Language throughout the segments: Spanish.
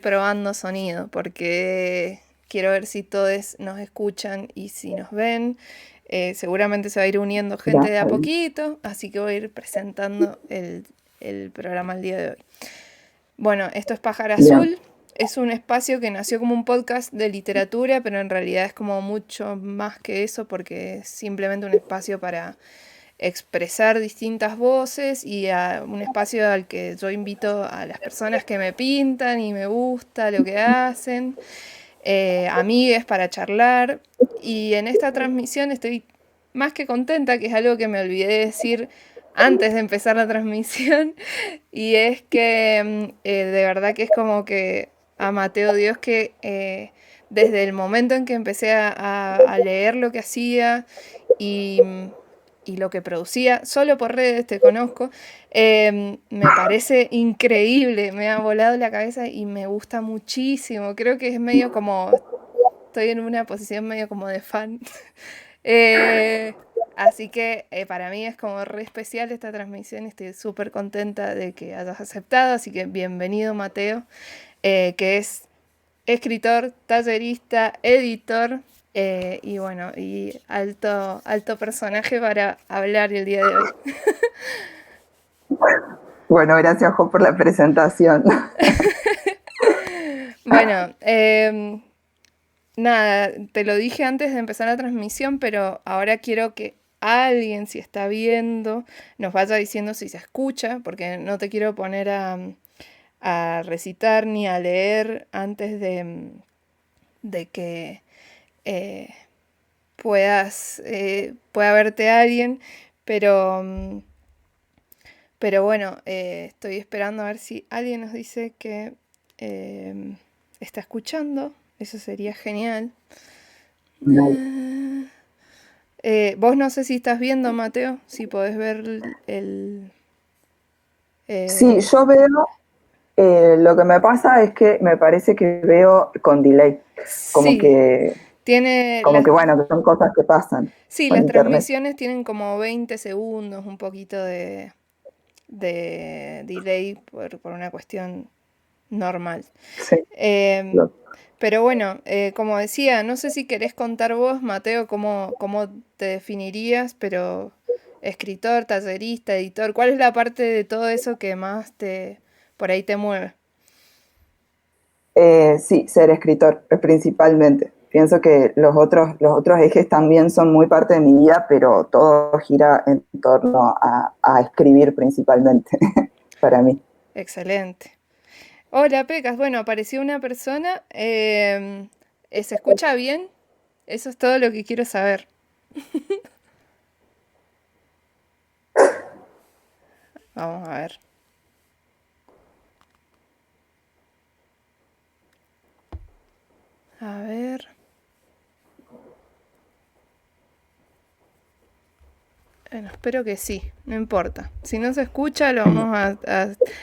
probando sonido porque quiero ver si todos nos escuchan y si nos ven. Seguramente se va a ir uniendo gente de a Gracias. poquito, así que voy a ir presentando el programa el día de hoy. Bueno, esto es Pájaro Bien. Azul. Es un espacio que nació como un podcast de literatura, pero en realidad es como mucho más que eso porque es simplemente un espacio para expresar distintas voces y a un espacio al que yo invito a las personas que me pintan y me gusta lo que hacen, amigues para charlar. Y en esta transmisión estoy más que contenta, que es algo que me olvidé de decir antes de empezar la transmisión, y es que de verdad que es como que a Mateo Dios que desde el momento en que empecé a leer lo que hacía y, y lo que producía, solo por redes te conozco, me parece increíble, me ha volado la cabeza y me gusta muchísimo. Creo que es medio como, estoy en una posición medio como de fan. Eh, Así que para mí es como re especial esta transmisión, estoy súper contenta de que hayas aceptado, así que bienvenido Mateo, que es escritor, tallerista, editor y bueno, y alto personaje para hablar el día de hoy. Bueno, gracias, Jo, por la presentación. Bueno, nada, te lo dije antes de empezar la transmisión, pero ahora quiero que alguien, si está viendo, nos vaya diciendo si se escucha, porque no te quiero poner a recitar ni a leer antes de que eh, pueda verte alguien, pero, pero bueno, estoy esperando a ver si alguien nos dice que eh, está escuchando, eso sería genial. Ah, vos no sé si estás viendo, Mateo, si podés ver Sí, eh, yo veo, lo que me pasa es que me parece que veo con delay, como sí, que, tiene como que bueno, que son cosas que pasan sí, con las internet. transmisiones tienen como 20 segundos, un poquito de delay por una cuestión normal. Sí, Eh, lo- pero bueno, como decía, no sé si querés contar vos, Mateo, cómo te definirías, pero escritor, tallerista, editor, ¿cuál es la parte de todo eso que más por ahí te mueve? sí, ser escritor, principalmente. Pienso que los otros ejes también son muy parte de mi vida, pero todo gira en torno a escribir principalmente, para mí. Excelente. Hola, Pecas. Bueno, apareció una persona. ¿Se escucha bien? Eso es todo lo que quiero saber. Vamos a ver. A ver. Bueno, espero que sí, no importa. Si no se escucha, lo vamos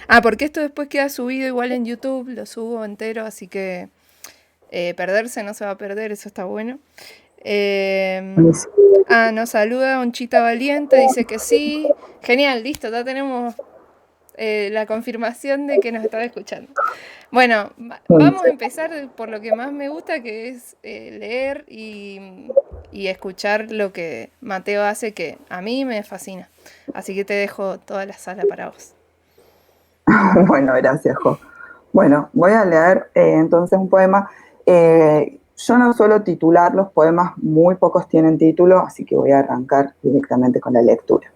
Ah, porque esto después queda subido igual en YouTube, lo subo entero, así que perderse no se va a perder, eso está bueno. Eh, Nos saluda Onchita Valiente, dice que sí. Genial, listo, ya tenemos la confirmación de que nos estaba escuchando. Bueno, vamos a empezar por lo que más me gusta, que es leer y escuchar lo que Mateo hace, que a mí me fascina. Así que te dejo toda la sala para vos. Bueno, gracias, Jo. Bueno, voy a leer entonces un poema. Yo no suelo titular los poemas, muy pocos tienen título, así que voy a arrancar directamente con la lectura.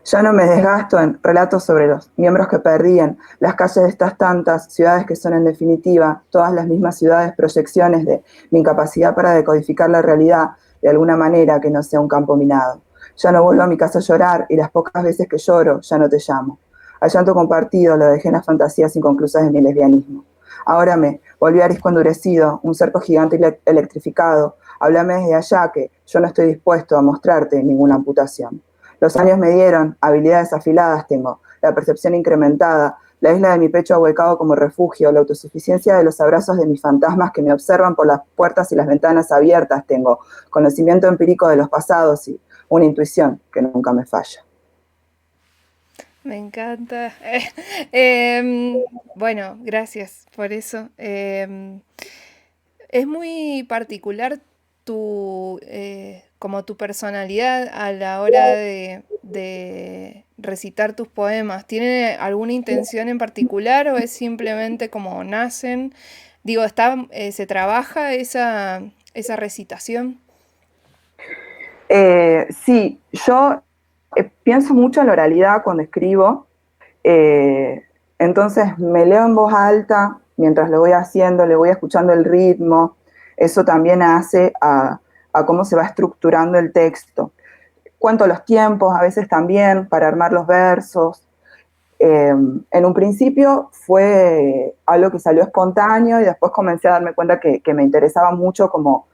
Ya no me desgasto en relatos sobre los miembros que perdían, las calles de estas tantas ciudades que son en definitiva todas las mismas ciudades, proyecciones de mi incapacidad para decodificar la realidad de alguna manera que no sea un campo minado. Ya no vuelvo a mi casa a llorar y las pocas veces que lloro ya no te llamo. Al llanto compartido lo dejé en las fantasías inconclusas de mi lesbianismo. Ahora me volví arisco endurecido, un cerco gigante electrificado. Háblame desde allá que yo no estoy dispuesto a mostrarte ninguna amputación. Los años me dieron, habilidades afiladas tengo, la percepción incrementada, la isla de mi pecho ahuecado como refugio, la autosuficiencia de los abrazos de mis fantasmas que me observan por las puertas y las ventanas abiertas tengo, conocimiento empírico de los pasados y una intuición que nunca me falla. Me encanta. Bueno, gracias por eso. Es muy particular como tu personalidad a la hora de recitar tus poemas. ¿Tiene alguna intención en particular o es simplemente como nacen? Digo, ¿se trabaja esa recitación? Sí, yo pienso mucho en la oralidad cuando escribo. Eh, entonces me leo en voz alta mientras lo voy haciendo, le voy escuchando el ritmo. Eso también hace a cómo se va estructurando el texto. Cuento los tiempos a veces también para armar los versos. En un principio fue algo que salió espontáneo y después comencé a darme cuenta que me interesaba mucho como,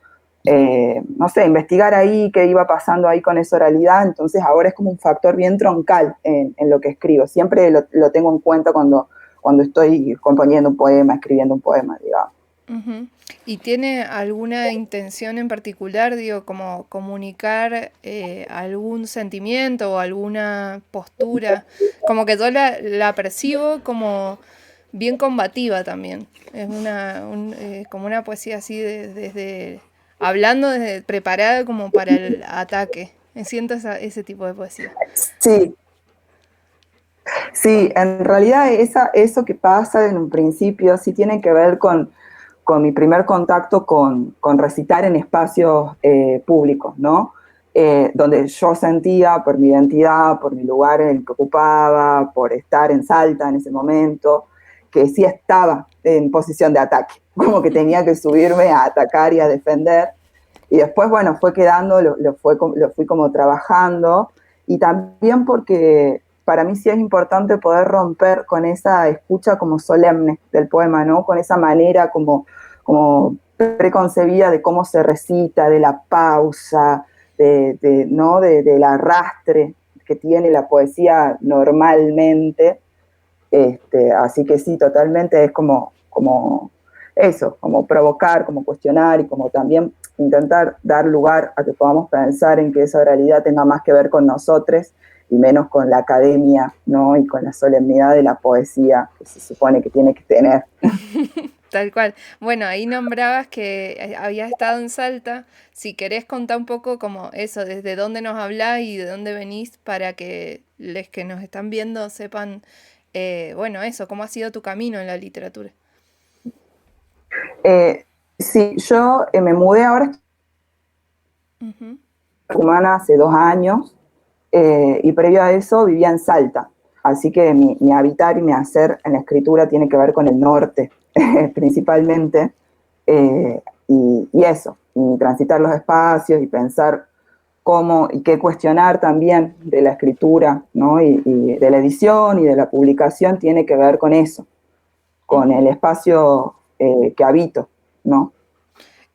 no sé, investigar ahí qué iba pasando ahí con esa oralidad. Entonces ahora es como un factor bien troncal en lo que escribo. Siempre lo tengo en cuenta cuando estoy componiendo un poema, escribiendo un poema, digamos. Ujú. ¿Y tiene alguna intención en particular, digo, como comunicar algún sentimiento o alguna postura? Como que yo la percibo como bien combativa también. Es como una poesía así desde, hablando desde preparada como para el ataque. Siento ese tipo de poesía. Sí, sí, en realidad eso que pasa en un principio sí tiene que ver con mi primer contacto con recitar en espacios públicos, ¿no? Donde yo sentía por mi identidad, por mi lugar en el que ocupaba, por estar en Salta en ese momento, que sí estaba en posición de ataque, como que tenía que subirme a atacar y a defender. Y después, bueno, fue quedando, lo fui como trabajando, y también porque para mí sí es importante poder romper con esa escucha como solemne del poema, ¿no? Con esa manera como preconcebida de cómo se recita, de la pausa, ¿no? Del arrastre que tiene la poesía normalmente. Así que sí, totalmente es como eso, como provocar, como cuestionar y como también intentar dar lugar a que podamos pensar en que esa oralidad tenga más que ver con nosotros y menos con la academia, ¿no? Y con la solemnidad de la poesía que se supone que tiene que tener. Tal cual. Bueno, ahí nombrabas que habías estado en Salta. Si querés contar un poco como eso, desde dónde nos hablás y de dónde venís para que los que nos están viendo sepan, bueno, eso, cómo ha sido tu camino en la literatura. Sí, yo me mudé ahora Ujú. a Tucumán hace 2 años, y previo a eso vivía en Salta. Así que mi habitar y mi hacer en la escritura tiene que ver con el norte, principalmente. Y eso, y transitar los espacios y pensar cómo y qué cuestionar también de la escritura, ¿no? Y de la edición y de la publicación tiene que ver con eso, con Ujú. el espacio que habito, ¿no?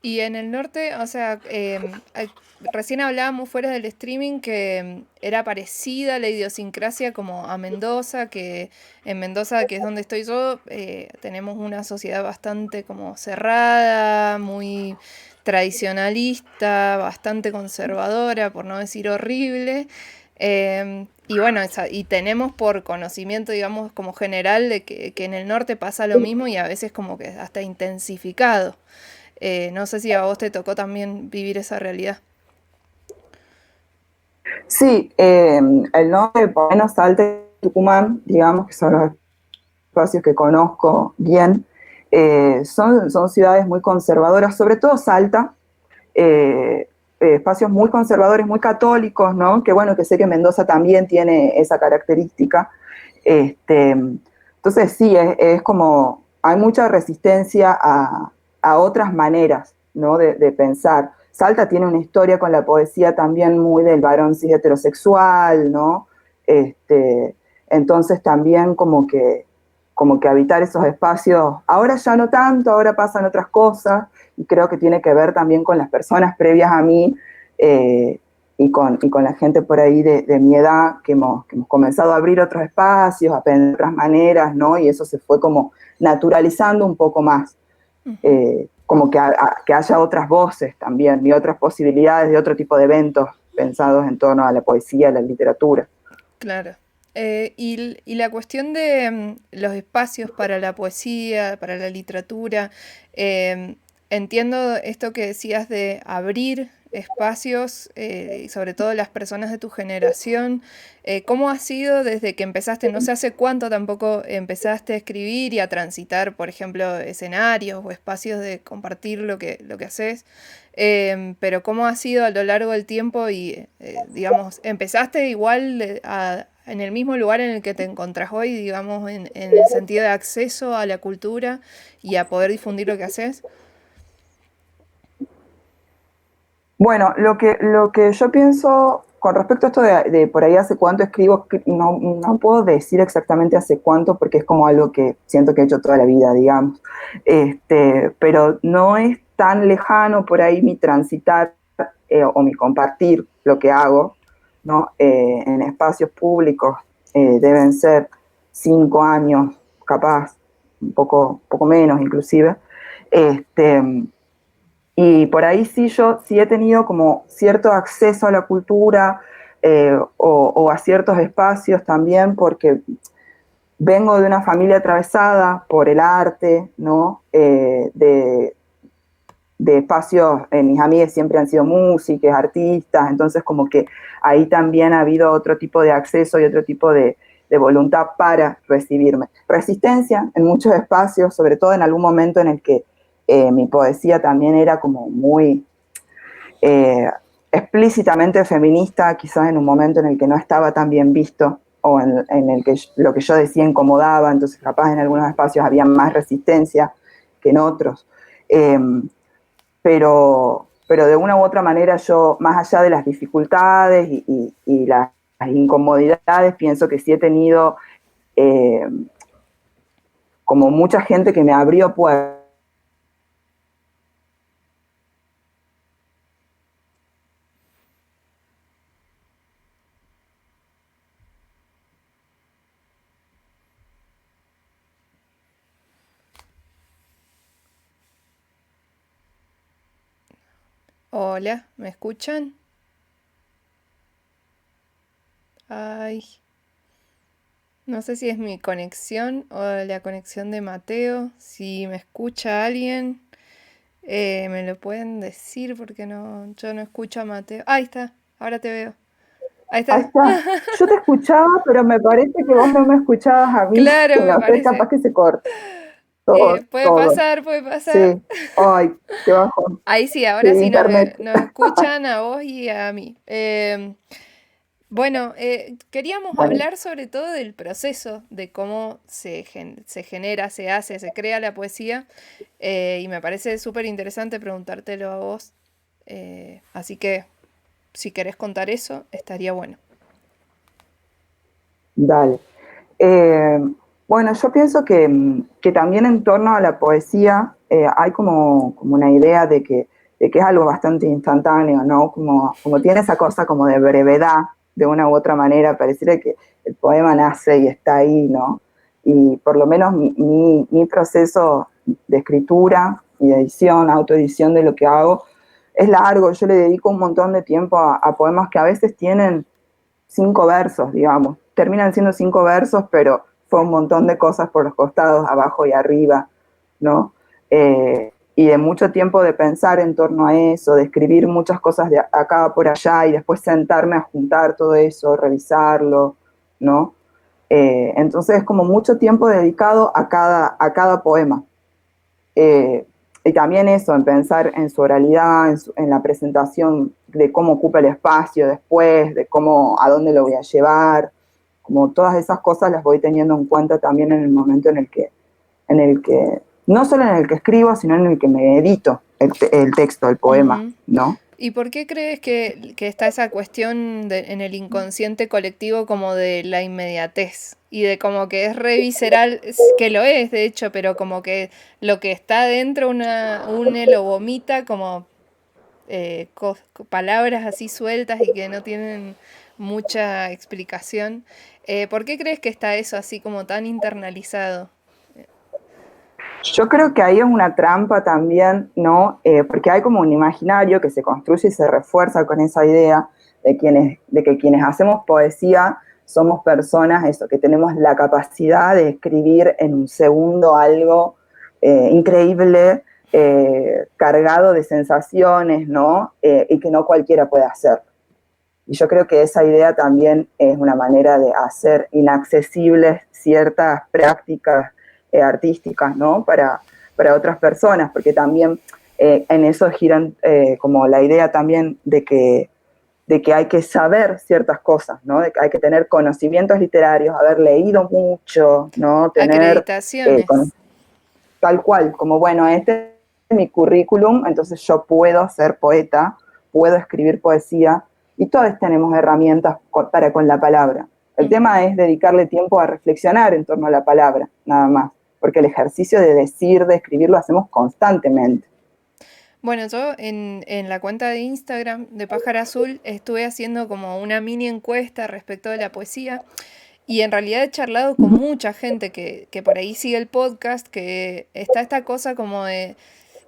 Y en el norte, o sea, recién hablábamos fuera del streaming que era parecida la idiosincrasia como a Mendoza, que en Mendoza, que es donde estoy yo, tenemos una sociedad bastante como cerrada, muy tradicionalista, bastante conservadora, por no decir horrible. Y bueno, y tenemos por conocimiento, digamos, como general de que en el norte pasa lo mismo y a veces como que hasta intensificado. No sé si a vos te tocó también vivir esa realidad. Sí, el norte, por lo menos Salta y Tucumán, digamos que son los espacios que conozco bien, son ciudades muy conservadoras, sobre todo Salta, espacios muy conservadores, muy católicos, ¿no? Que bueno, que sé que Mendoza también tiene esa característica. Entonces sí, es como, hay mucha resistencia a otras maneras, ¿no? De pensar. Salta tiene una historia con la poesía también muy del varón cis heterosexual, ¿no? Entonces también como que habitar esos espacios, ahora ya no tanto, ahora pasan otras cosas, y creo que tiene que ver también con las personas previas a mí, eh, y con la gente por ahí de mi edad, que hemos comenzado a abrir otros espacios, a aprender otras maneras, ¿no? Y eso se fue como naturalizando un poco más, Ujú. como que haya otras voces también y otras posibilidades de otro tipo de eventos pensados en torno a la poesía, a la literatura. Claro. Y la cuestión de los espacios para la poesía, para la literatura, entiendo esto que decías de abrir espacios, y sobre todo las personas de tu generación. ¿Cómo ha sido desde que empezaste? No sé hace cuánto tampoco empezaste a escribir y a transitar, por ejemplo, escenarios o espacios de compartir lo que haces. Pero cómo ha sido a lo largo del tiempo y, digamos, empezaste igual en el mismo lugar en el que te encontrás hoy, digamos, en el sentido de acceso a la cultura y a poder difundir lo que haces. Bueno, lo que yo pienso con respecto a esto de por ahí hace cuánto escribo, no puedo decir exactamente hace cuánto porque es como algo que siento que he hecho toda la vida, digamos. Pero no es tan lejano por ahí mi transitar o mi compartir lo que hago, ¿no? En espacios públicos deben ser 5 años, capaz, poco menos inclusive. Este, y por ahí sí yo sí he tenido como cierto acceso a la cultura o a ciertos espacios también porque vengo de una familia atravesada por el arte, ¿no? De espacios, mis amigas siempre han sido músicos, artistas, entonces como que ahí también ha habido otro tipo de acceso y otro tipo de voluntad para recibirme. Resistencia en muchos espacios, sobre todo en algún momento en el que mi poesía también era como muy eh, explícitamente feminista, quizás en un momento en el que no estaba tan bien visto o en el que lo que yo decía incomodaba, entonces capaz en algunos espacios había más resistencia que en otros. Eh, pero de una u otra manera yo, más allá de las dificultades y las incomodidades, pienso que sí he tenido eh, como mucha gente que me abrió puertas. Hola, ¿me escuchan? Ay, no sé si es mi conexión o la conexión de Mateo. Si me escucha alguien, me lo pueden decir porque no, yo no escucho a Mateo. Ahí está, ahora te veo. Ahí Ahí está. está. Yo te escuchaba, pero me parece que vos no me escuchabas a mí. Claro, me No sé, parece. capaz que se corta todo, Puede todo. pasar, puede pasar. Sí. Ay, qué bajo. Ahí sí, Sí, ahora sí internet. nos escuchan a vos y a mí. Bueno, queríamos Bueno, hablar sobre todo del proceso, de cómo se genera, se hace, se crea la poesía, y me parece súper interesante preguntártelo a vos, así que si querés contar eso, estaría bueno. dale. Eh, bueno, yo pienso que también en torno a la poesía hay como una idea de que es algo bastante instantáneo, ¿no? Como tiene esa cosa como de brevedad, de una u otra manera, pareciera que el poema nace y está ahí, ¿no? Y por lo menos mi proceso de escritura y de edición, autoedición de lo que hago, es largo. Yo le dedico un montón de tiempo a poemas que a veces tienen 5 versos, digamos. Terminan siendo 5 versos, pero fue un montón de cosas por los costados, abajo y arriba, ¿no? Y de mucho tiempo de pensar en torno a eso, de escribir muchas cosas de acá por allá y después sentarme a juntar todo eso, revisarlo, ¿no? Entonces es como mucho tiempo dedicado a cada poema. Eh, y también eso, en pensar en su oralidad, en la presentación de cómo ocupa el espacio después, de cómo, a dónde lo voy a llevar, como todas esas cosas las voy teniendo en cuenta también en el momento en el que, no solo en el que escribo, sino en el que me edito el texto, el poema, Ujú. ¿no? ¿Y por qué crees que está esa cuestión en el inconsciente colectivo como de la inmediatez? Y de como que es re visceral, que lo es de hecho, pero como que lo que está dentro une lo vomita como palabras así sueltas y que no tienen mucha explicación. ¿Por qué crees que está eso así como tan internalizado? Yo creo que ahí es una trampa también, ¿no? Porque hay como un imaginario que se construye y se refuerza con esa idea de que quienes hacemos poesía somos personas, eso, que tenemos la capacidad de escribir en un segundo algo increíble, cargado de sensaciones, ¿no? Y que no cualquiera puede hacer. Y yo creo que esa idea también es una manera de hacer inaccesibles ciertas prácticas artísticas, ¿no? Para otras personas, porque también en eso giran como la idea también de que hay que saber ciertas cosas, ¿no? De que hay que tener conocimientos literarios, haber leído mucho, ¿no? Tener Acreditaciones. tal cual, como bueno, este es mi currículum, entonces yo puedo ser poeta, puedo escribir poesía, y todos tenemos herramientas para con la palabra. El tema es dedicarle tiempo a reflexionar en torno a la palabra, nada más, porque el ejercicio de decir, de escribir, lo hacemos constantemente. Bueno, yo en la cuenta de Instagram de Pájaro Azul estuve haciendo como una mini encuesta respecto de la poesía y en realidad he charlado con mucha gente que por ahí sigue el podcast, que está esta cosa como de,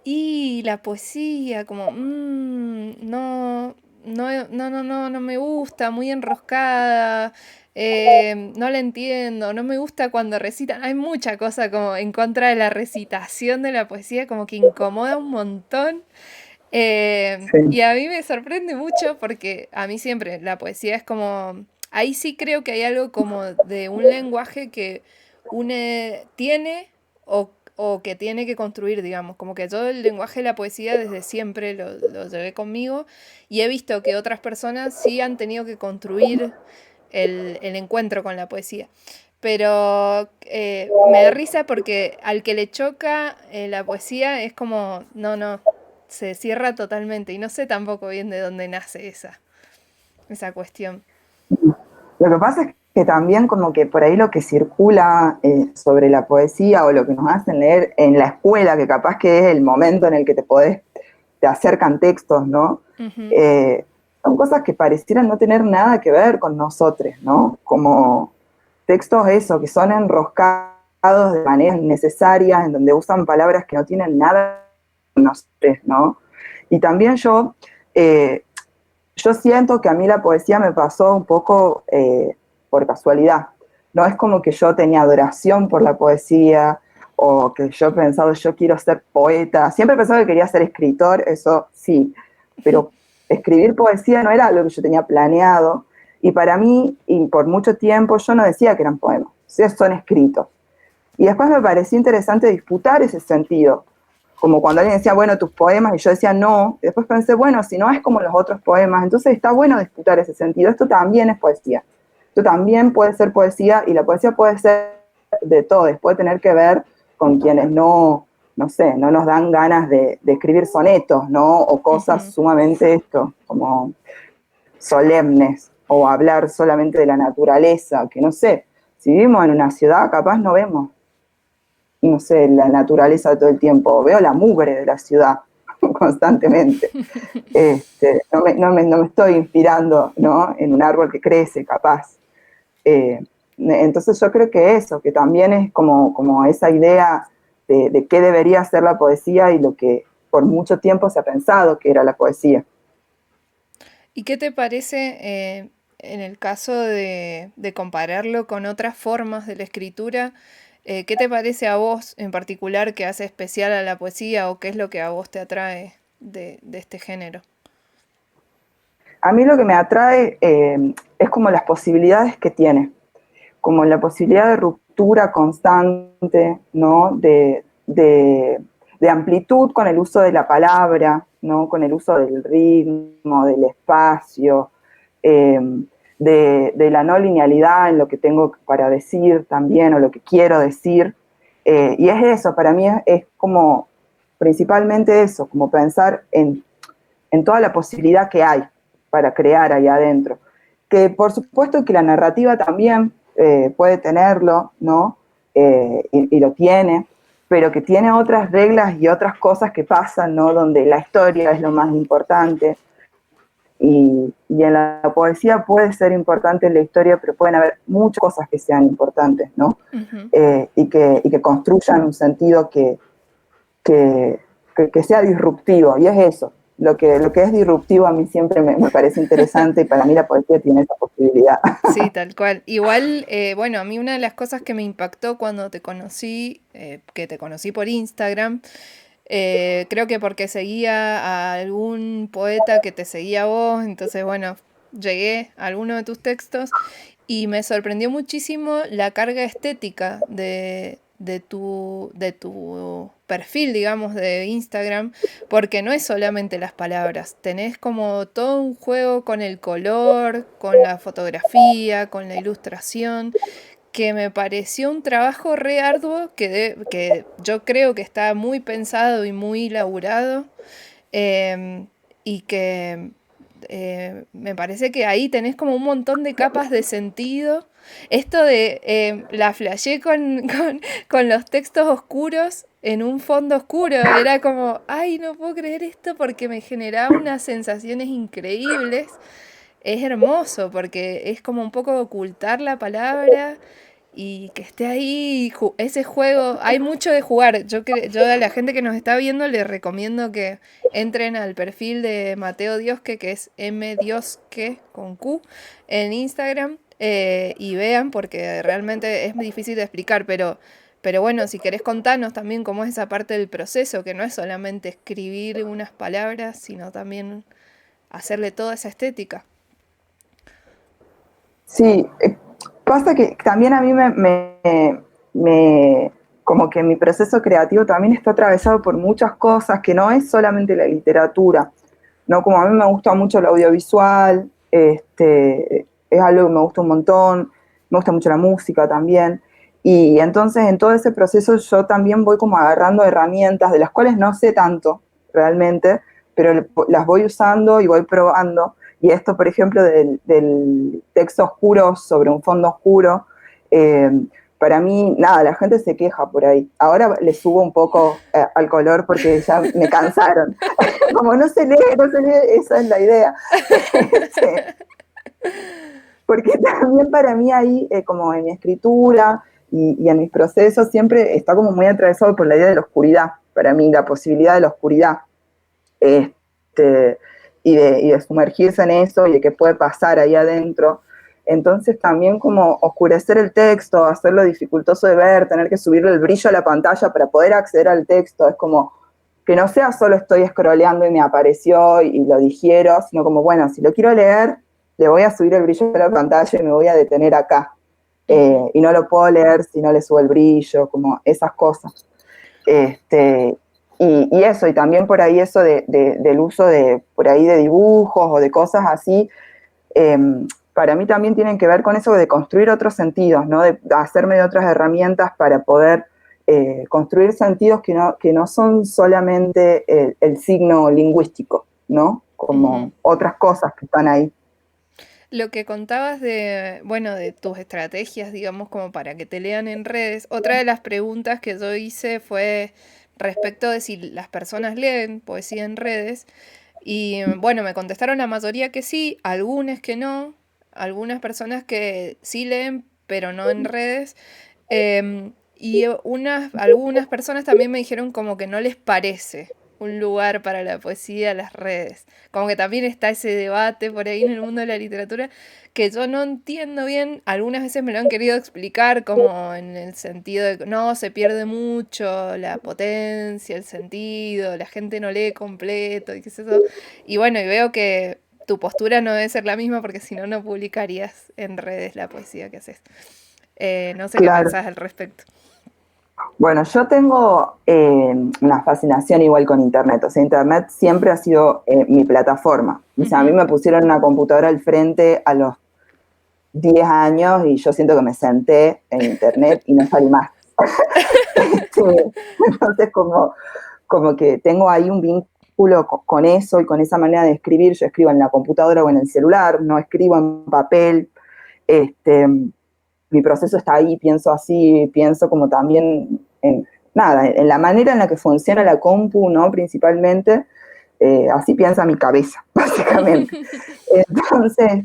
y la poesía, como, no, no me gusta, muy enroscada, no la entiendo, no me gusta cuando recitan. Hay mucha cosa como en contra de la recitación de la poesía, como que incomoda un montón. Y Sí. a mí me sorprende mucho porque a mí siempre la poesía es como, ahí sí creo que hay algo como de un lenguaje que une, tiene o que tiene que construir, digamos, como que yo el lenguaje de la poesía desde siempre lo llevé conmigo y he visto que otras personas sí han tenido que construir el encuentro con la poesía. Pero me da risa porque al que le choca la poesía es como, no, se cierra totalmente y no sé tampoco bien de dónde nace esa cuestión. Lo que pasa es que también como que por ahí lo que circula sobre la poesía o lo que nos hacen leer en la escuela, que capaz que es el momento en el que te acercan textos, ¿no? Ujú, Eh, Son cosas que parecieran no tener nada que ver con nosotros, ¿no? Como textos eso, que son enroscados de maneras innecesarias, en donde usan palabras que no tienen nada con nosotros, ¿no? Y también eh, yo siento que a mí la poesía me pasó un poco por casualidad. No es como que yo tenía adoración por la poesía o que yo he pensado yo quiero ser poeta. Siempre he pensado que quería ser escritor, eso sí, pero escribir poesía no era algo que yo tenía planeado. Y para mí, y por mucho tiempo, yo no decía que eran poemas, son escritos. Y después me pareció interesante disputar ese sentido, como cuando alguien decía, bueno, tus poemas, y yo decía no, y después pensé, bueno, si no es como los otros poemas, entonces está bueno disputar ese sentido, esto también es poesía, esto también puede ser poesía, y la poesía puede ser de todo, puede tener que ver con quienes no sé, no nos dan ganas de escribir sonetos, ¿no? O cosas ujú. sumamente como solemnes, o hablar solamente de la naturaleza, que no sé, si vivimos en una ciudad, capaz no vemos, no sé, la naturaleza todo el tiempo, veo la mugre de la ciudad constantemente. No me estoy inspirando, ¿no? En un árbol que crece, capaz. Entonces yo creo que eso, que también es como esa idea de qué debería ser la poesía y lo que por mucho tiempo se ha pensado que era la poesía. ¿Y qué te parece en el caso de compararlo con otras formas de la escritura? ¿Qué te parece a vos en particular que hace especial a la poesía o qué es lo que a vos te atrae de este género? A mí lo que me atrae es como las posibilidades que tiene, como la posibilidad de ruptura constante, ¿no? De amplitud con el uso de la palabra, ¿no? Con el uso del ritmo, del espacio, eh, de la no linealidad en lo que tengo para decir también o lo que quiero decir. Y es eso, para mí es como principalmente eso, como pensar en toda la posibilidad que hay para crear ahí adentro. Que por supuesto que la narrativa también puede tenerlo, ¿no? Y lo tiene, pero que tiene otras reglas y otras cosas que pasan, ¿no? Donde la historia es lo más importante. Y en la poesía puede ser importante la historia, pero pueden haber muchas cosas que sean importantes, ¿no? Ujú. Y que construyan un sentido que sea disruptivo, y es eso. lo que es disruptivo a mí siempre me parece interesante y para mí la poesía tiene esa posibilidad. Sí, tal cual. Igual, bueno, a mí una de las cosas que me impactó cuando te conocí, que te conocí por Instagram, creo que porque seguía a algún poeta que te seguía a vos, entonces, bueno, llegué a alguno de tus textos y me sorprendió muchísimo la carga estética de tu perfil, digamos, de Instagram, porque no es solamente las palabras, tenés como todo un juego con el color, con la fotografía, con la ilustración, que me pareció un trabajo re arduo, que yo creo que está muy pensado y muy laburado, y que me parece que ahí tenés como un montón de capas de sentido. Esto de la flashé con los textos oscuros en un fondo oscuro. Era como, ay, no puedo creer esto porque me generaba unas sensaciones increíbles. Es hermoso porque es como un poco ocultar la palabra y que esté ahí ese juego. Hay mucho de jugar. Yo a la gente que nos está viendo les recomiendo que entren al perfil de Mateo Diosque, que es mdiosque con Q, en Instagram, y vean porque realmente es muy difícil de explicar, pero bueno, si querés contarnos también cómo es esa parte del proceso, que no es solamente escribir unas palabras, sino también hacerle toda esa estética. Sí, pasa que también a mí como que mi proceso creativo también está atravesado por muchas cosas, que no es solamente la literatura, ¿no? Como a mí me gusta mucho el audiovisual, es algo que me gusta un montón, me gusta mucho la música también, y entonces en todo ese proceso yo también voy como agarrando herramientas de las cuales no sé tanto realmente, pero las voy usando y voy probando. Y esto, por ejemplo, del texto oscuro sobre un fondo oscuro, eh, para mí, nada, la gente se queja por ahí. Ahora le subo un poco al color porque ya me cansaron. Como no se lee, esa es la idea. Este, porque también para mí ahí, como en mi escritura y en mis procesos, siempre está como muy atravesado por la idea de la oscuridad, para mí, la posibilidad de la oscuridad. Este, y de sumergirse en eso y de qué puede pasar ahí adentro. Entonces también como oscurecer el texto, hacerlo dificultoso de ver, tener que subirle el brillo a la pantalla para poder acceder al texto, es como que no sea solo estoy scrolleando y me apareció y lo digiero, sino como, bueno, si lo quiero leer, le voy a subir el brillo a la pantalla y me voy a detener acá. Y no lo puedo leer si no le subo el brillo, como esas cosas. Este, y eso, y también por ahí eso del uso de, por ahí de dibujos o de cosas así, eh, para mí también tienen que ver con eso de construir otros sentidos, ¿no? De hacerme de otras herramientas para poder construir sentidos que no son solamente el signo lingüístico, ¿no? Ujú. Como otras cosas que están ahí. Lo que contabas de, bueno, de tus estrategias, digamos, como para que te lean en redes, otra de las preguntas que yo hice fue respecto de si las personas leen poesía en redes. Y bueno, me contestaron la mayoría que sí, algunas que no, algunas personas que sí leen, pero no en redes. Y algunas personas también me dijeron como que no les parece un lugar para la poesía las redes. Como que también está ese debate por ahí en el mundo de la literatura que yo no entiendo bien. Algunas veces me lo han querido explicar como en el sentido de que no, se pierde mucho la potencia, el sentido, la gente no lee completo y qué sé yo. Y bueno, y veo que tu postura no debe ser la misma porque si no, no publicarías en redes la poesía que haces. No sé qué Claro. pensás al respecto. Bueno, yo tengo una fascinación igual con Internet. O sea, Internet siempre ha sido mi plataforma. O sea, a mí Ujú. me pusieron una computadora al frente a los 10 años y yo siento que me senté en Internet y no salí más. Entonces, como que tengo ahí un vínculo con eso y con esa manera de escribir. Yo escribo en la computadora o en el celular, no escribo en papel. Este, mi proceso está ahí, pienso así, pienso como también en, nada, en la manera en la que funciona la compu, ¿no? Principalmente, así piensa mi cabeza, básicamente. Entonces,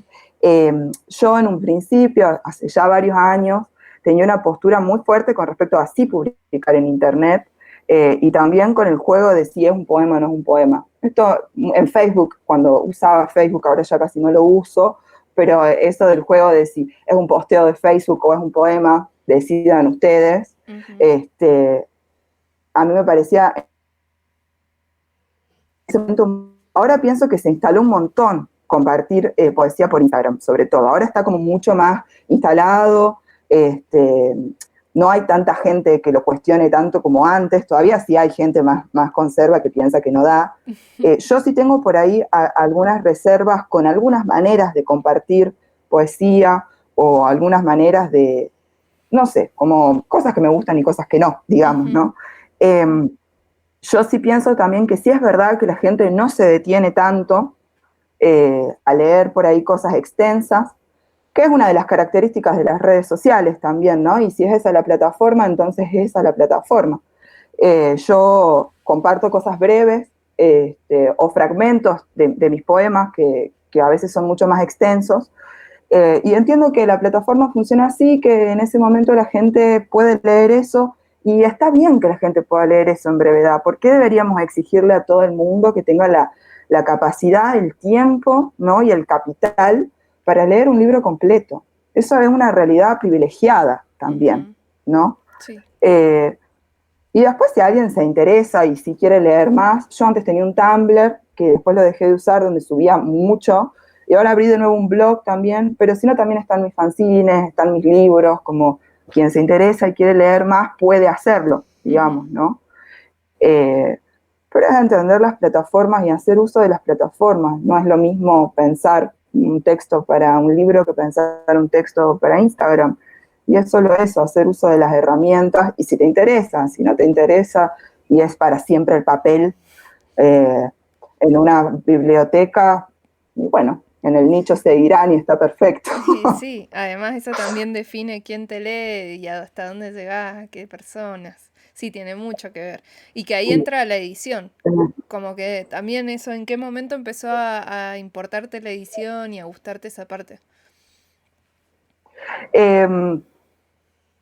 yo en un principio, hace ya varios años, tenía una postura muy fuerte con respecto a sí publicar en Internet y también con el juego de si es un poema o no es un poema. esto en Facebook, cuando usaba Facebook, ahora ya casi no lo uso, pero eso del juego de si es un posteo de Facebook o es un poema, decidan ustedes. A mí me parecía, en ese momento, ahora pienso que se instaló un montón compartir poesía por Instagram, sobre todo. Ahora está como mucho más instalado, no hay tanta gente que lo cuestione tanto como antes, todavía sí hay gente más conserva que piensa que no da. Yo sí tengo por ahí algunas reservas con algunas maneras de compartir poesía o algunas maneras de, no sé, como cosas que me gustan y cosas que no, digamos, ¿no? Yo sí pienso también que sí es verdad que la gente no se detiene tanto a leer por ahí cosas extensas, que es una de las características de las redes sociales también, ¿no? Y si es esa la plataforma, entonces es esa la plataforma. Yo comparto cosas breves o fragmentos de mis poemas que a veces son mucho más extensos, y entiendo que la plataforma funciona así, que en ese momento la gente puede leer eso, y está bien que la gente pueda leer eso en brevedad. ¿Por qué deberíamos exigirle a todo el mundo que tenga la capacidad, el tiempo, ¿no? Y el capital para leer un libro completo? Eso es una realidad privilegiada también, ¿no? Sí. Y después si alguien se interesa y si quiere leer más, yo antes tenía un Tumblr que después lo dejé de usar, donde subía mucho, y ahora abrí de nuevo un blog también, pero si no también están mis fanzines, están mis libros, como quien se interesa y quiere leer más puede hacerlo, digamos, ¿no? Pero es entender las plataformas y hacer uso de las plataformas. No es lo mismo pensar un texto para un libro que pensar un texto para Instagram. Y es solo eso, hacer uso de las herramientas. Y si te interesa, si no te interesa y es para siempre el papel en una biblioteca, y bueno, en el nicho seguirán y está perfecto. Sí, además eso también define quién te lee y hasta dónde llegás, qué personas. Sí, tiene mucho que ver. Y que ahí entra la edición. Como que también eso, ¿en qué momento empezó a importarte la edición y a gustarte esa parte?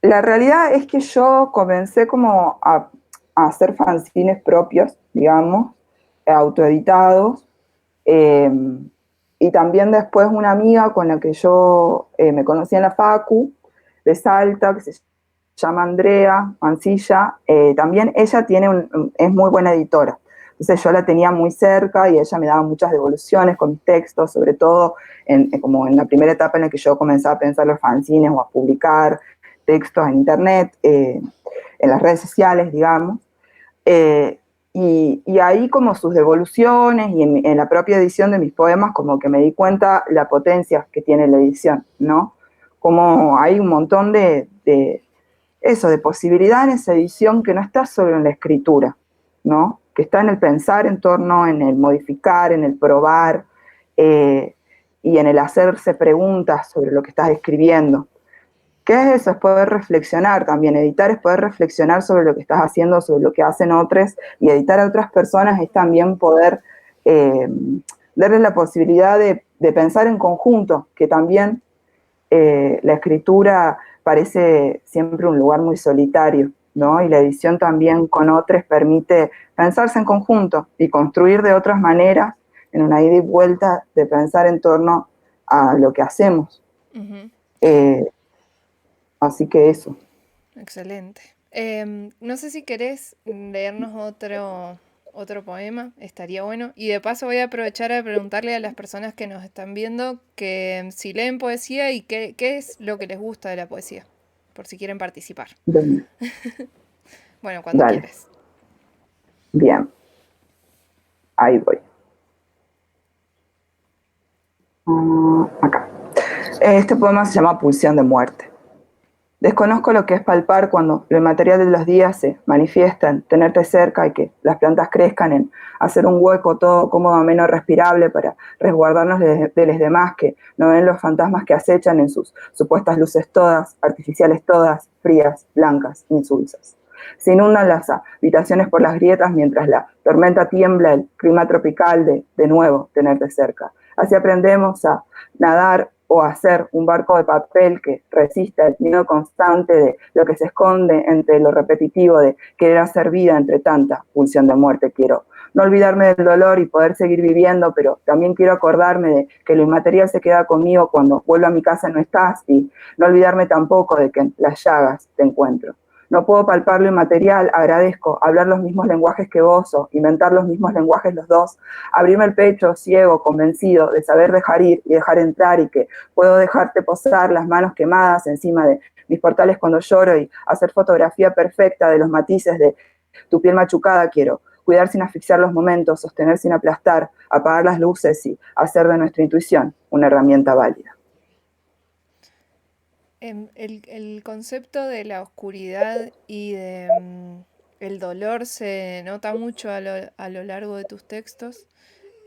La realidad es que yo comencé como a hacer fanzines propios, digamos, autoeditados, eh, y también después una amiga con la que yo me conocí en la Facu de Salta, que se llama Andrea Mancilla, también ella es muy buena editora. Entonces yo la tenía muy cerca y ella me daba muchas devoluciones con mis textos, sobre todo como en la primera etapa en la que yo comencé a pensar los fanzines o a publicar textos en internet, en las redes sociales, digamos. Y ahí como sus devoluciones y en la propia edición de mis poemas como que me di cuenta la potencia que tiene la edición, ¿no? Como hay un montón de posibilidad en esa edición que no está solo en la escritura, ¿no? Que está en el pensar en torno, en el modificar, en el probar, y en el hacerse preguntas sobre lo que estás escribiendo. ¿Qué es eso? Es poder reflexionar también. Editar es poder reflexionar sobre lo que estás haciendo, sobre lo que hacen otros, y editar a otras personas es también poder darles la posibilidad de pensar en conjunto, que también la escritura parece siempre un lugar muy solitario, ¿no? Y la edición también con otros permite pensarse en conjunto y construir de otras maneras, en una ida y vuelta de pensar en torno a lo que hacemos. Así que eso. Excelente. No sé si querés leernos otro poema, estaría bueno. Y de paso voy a aprovechar a preguntarle a las personas que nos están viendo que si leen poesía y qué es lo que les gusta de la poesía, por si quieren participar. Bien. Bueno, cuando Dale. quieras. Bien. Ahí voy. Acá. Este poema se llama Pulsión de muerte. Desconozco lo que es palpar cuando lo inmaterial de los días se manifiesta en tenerte cerca y que las plantas crezcan, en hacer un hueco todo cómodo, menos respirable para resguardarnos de los demás que no ven los fantasmas que acechan en sus supuestas luces todas, artificiales todas, frías, blancas, insulsas. Se inundan las habitaciones por las grietas mientras la tormenta tiembla el clima tropical de nuevo tenerte cerca. Así aprendemos a nadar o hacer un barco de papel que resista el miedo constante de lo que se esconde entre lo repetitivo de querer hacer vida entre tanta pulsión de muerte. Quiero no olvidarme del dolor y poder seguir viviendo, pero también quiero acordarme de que lo inmaterial se queda conmigo cuando vuelvo a mi casa y no estás, y no olvidarme tampoco de que en las llagas te encuentro. No puedo palpar lo inmaterial, agradezco, hablar los mismos lenguajes que gozo, inventar los mismos lenguajes los dos, abrirme el pecho, ciego, convencido de saber dejar ir y dejar entrar, y que puedo dejarte posar las manos quemadas encima de mis portales cuando lloro y hacer fotografía perfecta de los matices de tu piel machucada. Quiero cuidar sin asfixiar los momentos, sostener sin aplastar, apagar las luces y hacer de nuestra intuición una herramienta válida. El concepto de la oscuridad y de el dolor se nota mucho a lo largo de tus textos.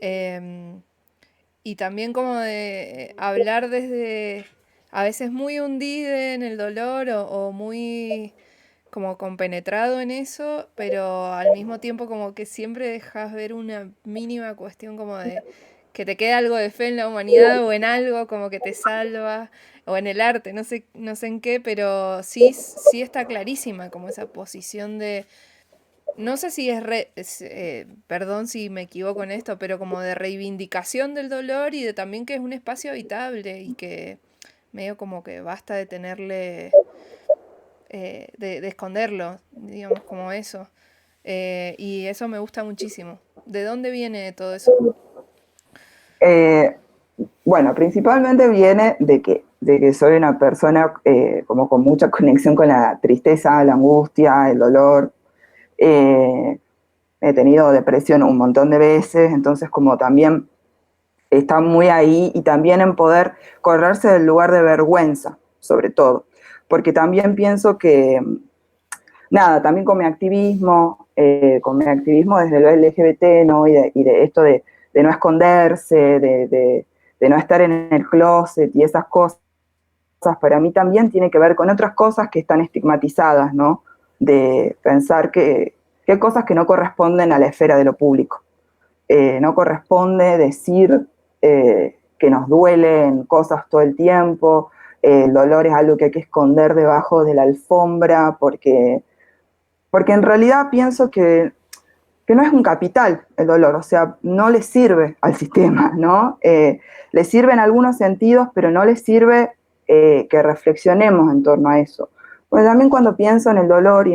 em, y también como de hablar desde a veces muy hundido en el dolor o muy como compenetrado en eso, pero al mismo tiempo como que siempre dejas ver una mínima cuestión como de que te queda algo de fe en la humanidad o en algo como que te salva, o en el arte, no sé en qué, pero sí, sí está clarísima como esa posición de, no sé si perdón si me equivoco en esto, pero como de reivindicación del dolor y de también que es un espacio habitable y que medio como que basta de tenerle de esconderlo, digamos, como eso. Y eso me gusta muchísimo. ¿De dónde viene todo eso? Eh, bueno, principalmente viene de que soy una persona como con mucha conexión con la tristeza, la angustia, el dolor. Eh, He tenido depresión un montón de veces, entonces como también está muy ahí, y también en poder correrse del lugar de vergüenza, sobre todo, porque también pienso que, nada, también con mi activismo desde lo LGBT, ¿no? Y de esto de no esconderse, de no estar en el closet y esas cosas, para mí también tiene que ver con otras cosas que están estigmatizadas, ¿no? De pensar que hay cosas que no corresponden a la esfera de lo público. No corresponde decir que nos duelen cosas todo el tiempo. El dolor es algo que hay que esconder debajo de la alfombra, porque en realidad pienso que no es un capital el dolor, o sea, no le sirve al sistema, ¿no? Le sirve en algunos sentidos, pero no le sirve que reflexionemos en torno a eso. Pues también cuando pienso en el dolor y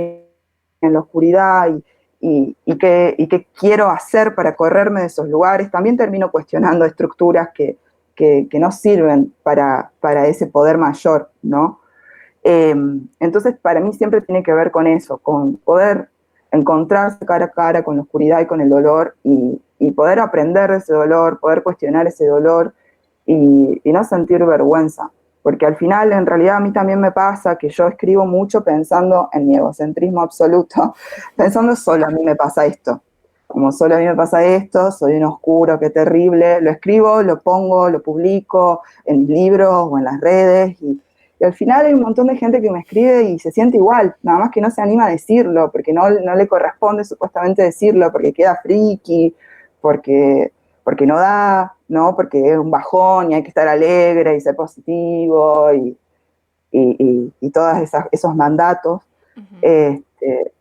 en la oscuridad y qué quiero hacer para correrme de esos lugares, también termino cuestionando estructuras que no sirven para ese poder mayor, ¿no? Eh, entonces, para mí siempre tiene que ver con eso, con poder encontrarse cara a cara con la oscuridad y con el dolor, y poder aprender de ese dolor, poder cuestionar ese dolor y no sentir vergüenza. Porque al final, en realidad, a mí también me pasa que yo escribo mucho pensando en mi egocentrismo absoluto, pensando solo a mí me pasa esto. Como solo a mí me pasa esto, soy un oscuro, qué terrible. Lo escribo, lo pongo, lo publico en libros o en las redes, y al final hay un montón de gente que me escribe y se siente igual, nada más que no se anima a decirlo, porque no le corresponde supuestamente decirlo, porque queda friki, porque, porque no da, ¿no? Porque es un bajón y hay que estar alegre y ser positivo y todos esos mandatos. Ujú. Este,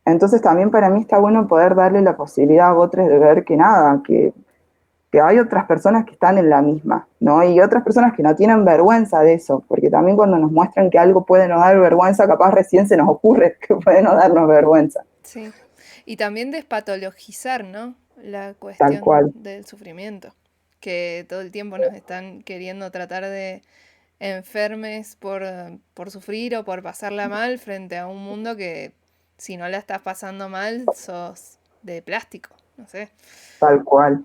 entonces también para mí está bueno poder darle la posibilidad a otros de ver que nada, que hay otras personas que están en la misma, ¿no? Y otras personas que no tienen vergüenza de eso, porque también cuando nos muestran que algo puede no dar vergüenza, capaz recién se nos ocurre que puede no darnos vergüenza, Sí. Y también despatologizar, ¿no? La tal cuestión cual. del sufrimiento, que todo el tiempo nos están queriendo tratar de enfermes por sufrir o por pasarla mal frente a un mundo que si no la estás pasando mal sos de plástico, no sé. Tal cual.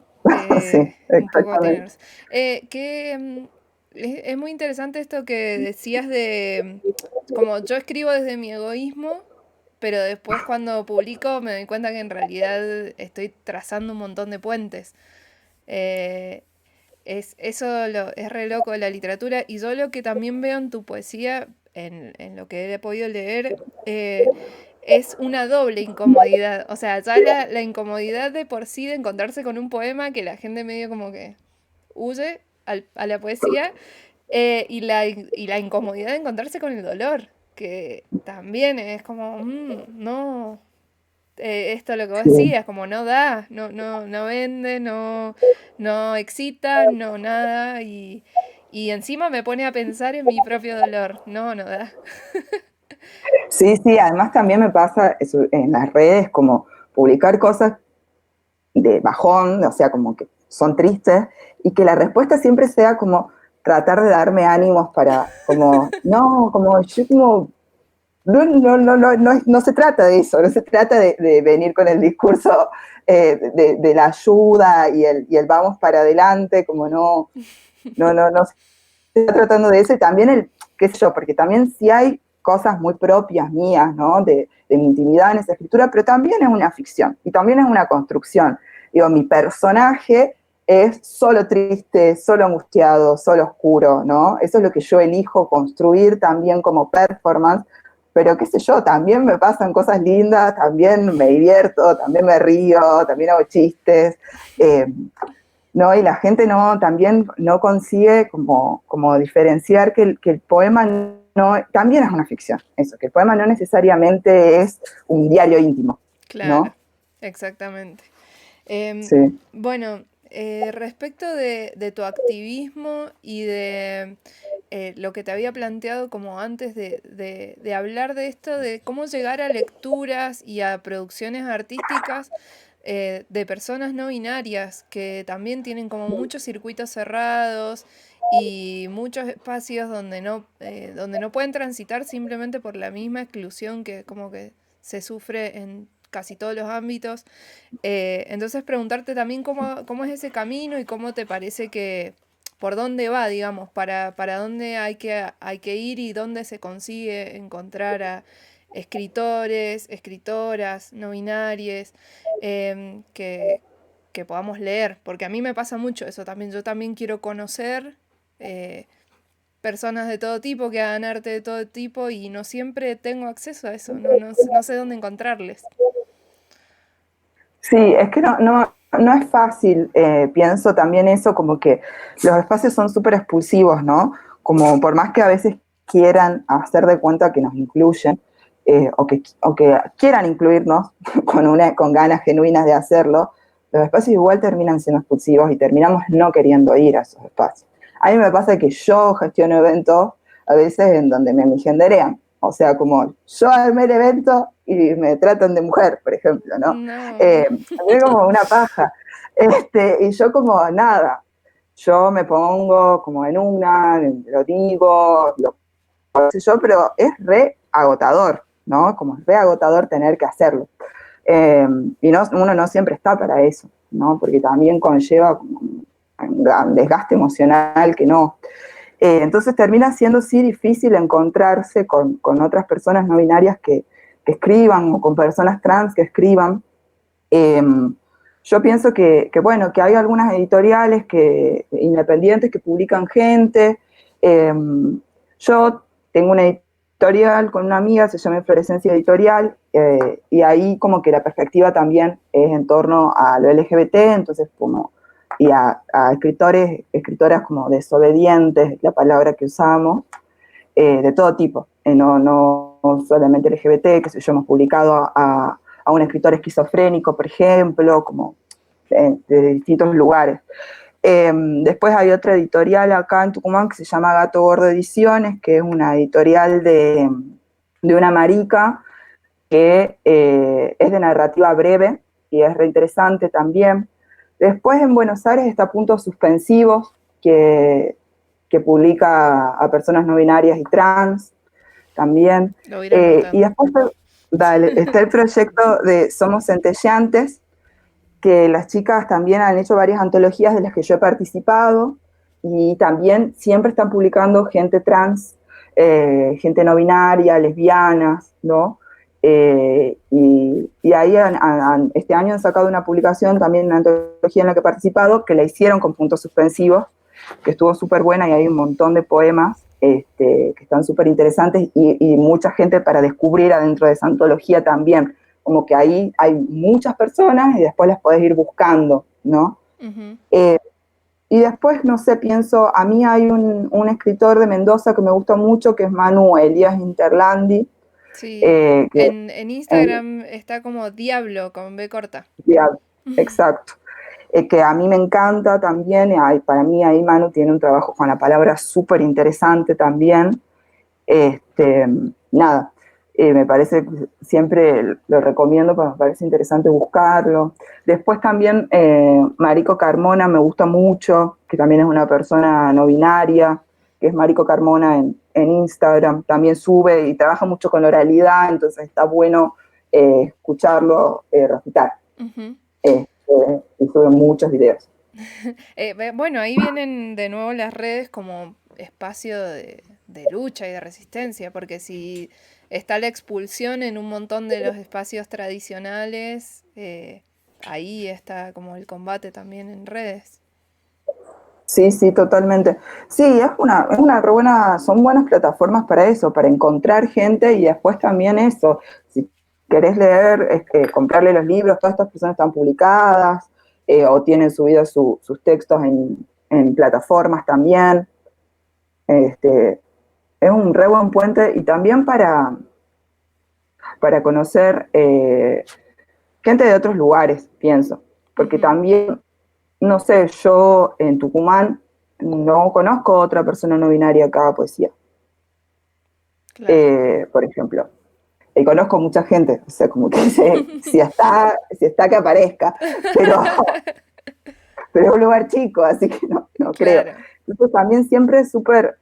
Sí, Un poco exactamente. teners. Es muy interesante esto que decías de, como yo escribo desde mi egoísmo, pero después cuando publico me doy cuenta que en realidad estoy trazando un montón de puentes. Eh, es re loco de la literatura y yo lo que también veo en tu poesía, en lo que he podido leer, es una doble incomodidad. O sea, ya la incomodidad de por sí de encontrarse con un poema que la gente medio como que huye a la poesía, y la incomodidad de encontrarse con el dolor, que también es como, no, esto lo que vos sí. decías, como no da, no vende, no excita, no nada, y encima me pone a pensar en mi propio dolor. No da. Sí, sí, además también me pasa eso, en las redes como publicar cosas de bajón, o sea, como que son tristes, y que la respuesta siempre sea como tratar de darme ánimos para, como, no, como yo como, no se trata de eso, no se trata de venir con el discurso de la ayuda y el vamos para adelante, como no se está tratando de eso, y también qué sé yo, porque también sí hay cosas muy propias mías, ¿no? De mi intimidad en esa escritura, pero también es una ficción y también es una construcción. Digo, mi personaje es solo triste, solo angustiado, solo oscuro, ¿no? Eso es lo que yo elijo construir también como performance, pero qué sé yo, también me pasan cosas lindas, también me divierto, también me río, también hago chistes. ¿No? Y la gente también no consigue como diferenciar que el poema también es una ficción, eso, que el poema no necesariamente es un diario íntimo, Claro, ¿no? exactamente. Em, Sí. bueno, respecto de tu activismo y de lo que te había planteado como antes de hablar de esto, de cómo llegar a lecturas y a producciones artísticas de personas no binarias que también tienen como muchos circuitos cerrados y muchos espacios donde no pueden transitar simplemente por la misma exclusión que como que se sufre en casi todos los ámbitos. Entonces preguntarte también cómo es ese camino y cómo te parece que, por dónde va, digamos, para dónde hay que ir y dónde se consigue encontrar a escritores, escritoras, no binarias, que podamos leer, porque a mí me pasa mucho eso también, yo también quiero conocer eh, personas de todo tipo que hagan arte de todo tipo y no siempre tengo acceso a eso, no sé dónde encontrarles. Sí, es que no es fácil, pienso también eso, como que los espacios son súper expulsivos, ¿no? Como por más que a veces quieran hacer de cuenta que nos incluyen, o que quieran incluirnos con ganas genuinas de hacerlo, los espacios igual terminan siendo expulsivos y terminamos no queriendo ir a esos espacios. A mí me pasa que yo gestiono eventos a veces en donde me migenderean, o sea, como yo armé el evento y me tratan de mujer, por ejemplo, ¿no? No. A mí como una paja. Y yo como nada, yo me pongo como en una, lo digo, lo sé yo, pero es re agotador, ¿no? Como es re agotador tener que hacerlo. Y uno no siempre está para eso, ¿no? Porque también conlleva como un desgaste emocional que no. Entonces termina siendo sí difícil encontrarse con otras personas no binarias que escriban o con personas trans que escriban. Eh, yo pienso bueno, que hay algunas editoriales independientes que publican gente. Eh, yo tengo una editorial con una amiga, se llama Inflorescencia Editorial, y ahí como que la perspectiva también es en torno a lo LGBT, entonces y a escritoras como desobedientes, la palabra que usamos, de todo tipo, no solamente LGBT, que sé yo, hemos publicado a un escritor esquizofrénico, por ejemplo, como de distintos lugares. Después hay otra editorial acá en Tucumán que se llama Gato Gordo Ediciones, que es una editorial de una marica que es de narrativa breve y es reinteresante también. Después en Buenos Aires está Puntos Suspensivos, que publica a personas no binarias y trans también. Lo voy a ir a anotar. Y después está el proyecto de Somos Centelleantes, que las chicas también han hecho varias antologías de las que yo he participado y también siempre están publicando gente trans, gente no binaria, lesbianas, ¿no? Y ahí este año han sacado una publicación, también una antología en la que he participado, que la hicieron con puntos suspensivos, que estuvo súper buena y hay un montón de poemas que están súper interesantes y mucha gente para descubrir adentro de esa antología también. Como que ahí hay muchas personas y después las podés ir buscando, ¿no? Ujú. Eh, y después, no sé, pienso, a mí hay un escritor de Mendoza que me gusta mucho, que es Manu Elías Interlandi, Sí. Que En en, Instagram está como Diablo con B corta. ya, exacto. Que a mí me encanta también, y para mí ahí Manu tiene un trabajo con la palabra súper interesante también. Este, nada, me parece, siempre lo recomiendo, porque me parece interesante buscarlo. Después también Marico Carmona me gusta mucho, que también es una persona no binaria, que es Marico Carmona en Instagram, también sube y trabaja mucho con oralidad, entonces está bueno escucharlo recitar. Ujú. Y sube muchos videos. Bueno, ahí vienen de nuevo las redes como espacio de lucha y de resistencia, porque si está la expulsión en un montón de los espacios tradicionales, ahí está como el combate también en redes. Sí, sí, totalmente. Sí, es una re buena, son buenas plataformas para eso, para encontrar gente y después también eso. Si querés leer, comprarle los libros, todas estas personas están publicadas o tienen subidos sus textos en plataformas también. Este, es un re buen puente y también para conocer gente de otros lugares, pienso. Porque Ujú, también, no sé, yo en Tucumán no conozco otra persona no binaria que haga poesía, claro. por ejemplo. Y conozco mucha gente, o sea, como que sé, si está que aparezca, pero, pero es un lugar chico, así que no creo. Claro. Entonces también siempre es súper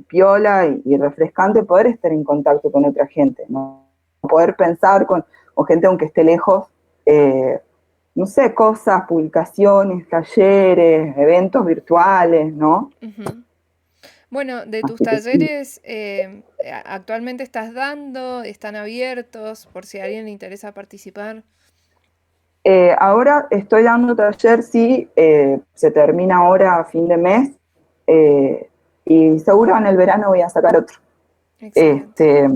piola y refrescante poder estar en contacto con otra gente, ¿no? Poder pensar con gente aunque esté lejos, eh, no sé, cosas, publicaciones, talleres, eventos virtuales, ¿no? Ujú. Bueno, de tus Así que sí. talleres, ¿actualmente estás dando? ¿Están abiertos por si a alguien le interesa participar? Ahora estoy dando taller, sí, se termina ahora a fin de mes y seguro en el verano voy a sacar otro. Excelente. Este,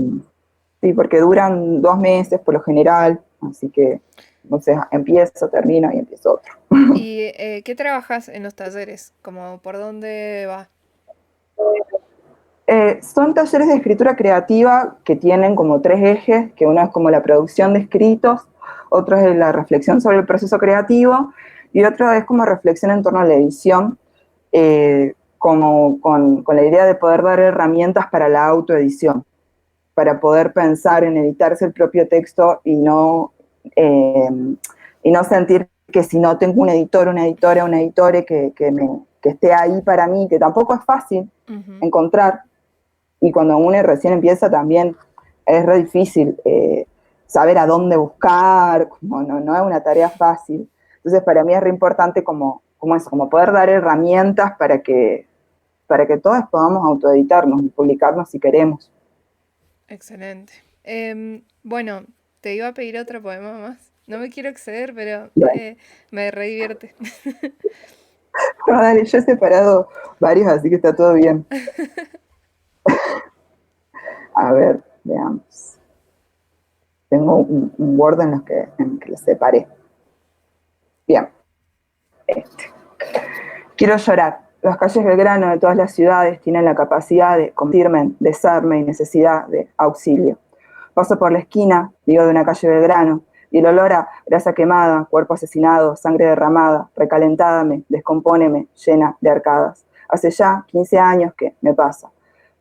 sí, porque duran 2 meses por lo general, así que entonces empiezo, termino y empiezo otro. ¿Y qué trabajas en los talleres? Como por dónde va? Son talleres de escritura creativa que tienen como 3 ejes, que uno es como la producción de escritos, otro es la reflexión sobre el proceso creativo y otro es como reflexión en torno a la edición, como con la idea de poder dar herramientas para la autoedición, para poder pensar en editarse el propio texto eh, y no sentir que si no tengo un editor, una editora, un editore que esté ahí para mí, que tampoco es fácil Ujú. encontrar, y cuando uno recién empieza también es re difícil saber a dónde buscar, como no es una tarea fácil. Entonces para mí es re importante como eso, como poder dar herramientas para que todos podamos autoeditarnos y publicarnos si queremos. Excelente. Bueno, te iba a pedir otro poema más. No me quiero exceder, pero Bueno, me re divierte. no, dale, yo he separado varios, así que está todo bien. A ver, veamos. Tengo un Word en el que los separé. Bien, este. Quiero llorar. Las calles Belgrano de todas las ciudades tienen la capacidad de convertirme en desarme y necesidad de auxilio. Paso por la esquina, digo de una calle Belgrano, y el olor a grasa quemada, cuerpo asesinado, sangre derramada, recalentada me descompóneme, llena de arcadas. Hace ya 15 años que me pasa,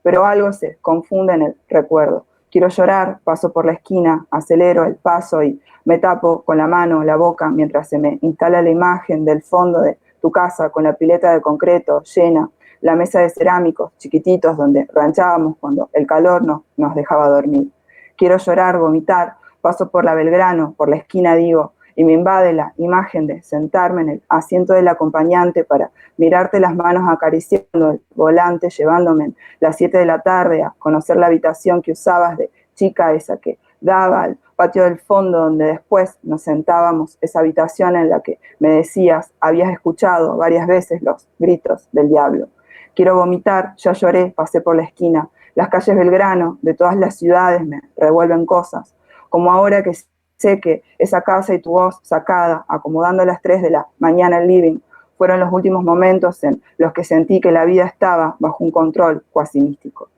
pero algo se confunde en el recuerdo. Quiero llorar, paso por la esquina, acelero el paso y me tapo con la mano la boca mientras se me instala la imagen del fondo de tu casa con la pileta de concreto llena, la mesa de cerámicos chiquititos donde ranchábamos cuando el calor nos dejaba dormir. Quiero llorar, vomitar, paso por la Belgrano, por la esquina digo, y me invade la imagen de sentarme en el asiento del acompañante para mirarte las manos acariciando el volante, llevándome en las 7 de la tarde a conocer la habitación que usabas de chica, esa que daba al patio del fondo donde después nos sentábamos, esa habitación en la que me decías habías escuchado varias veces los gritos del diablo. Quiero vomitar, ya lloré, pasé por la esquina. Las calles Belgrano, de todas las ciudades, me revuelven cosas. Como ahora que sé que esa casa y tu voz sacada, acomodando a las 3 de la mañana el living, fueron los últimos momentos en los que sentí que la vida estaba bajo un control cuasi místico.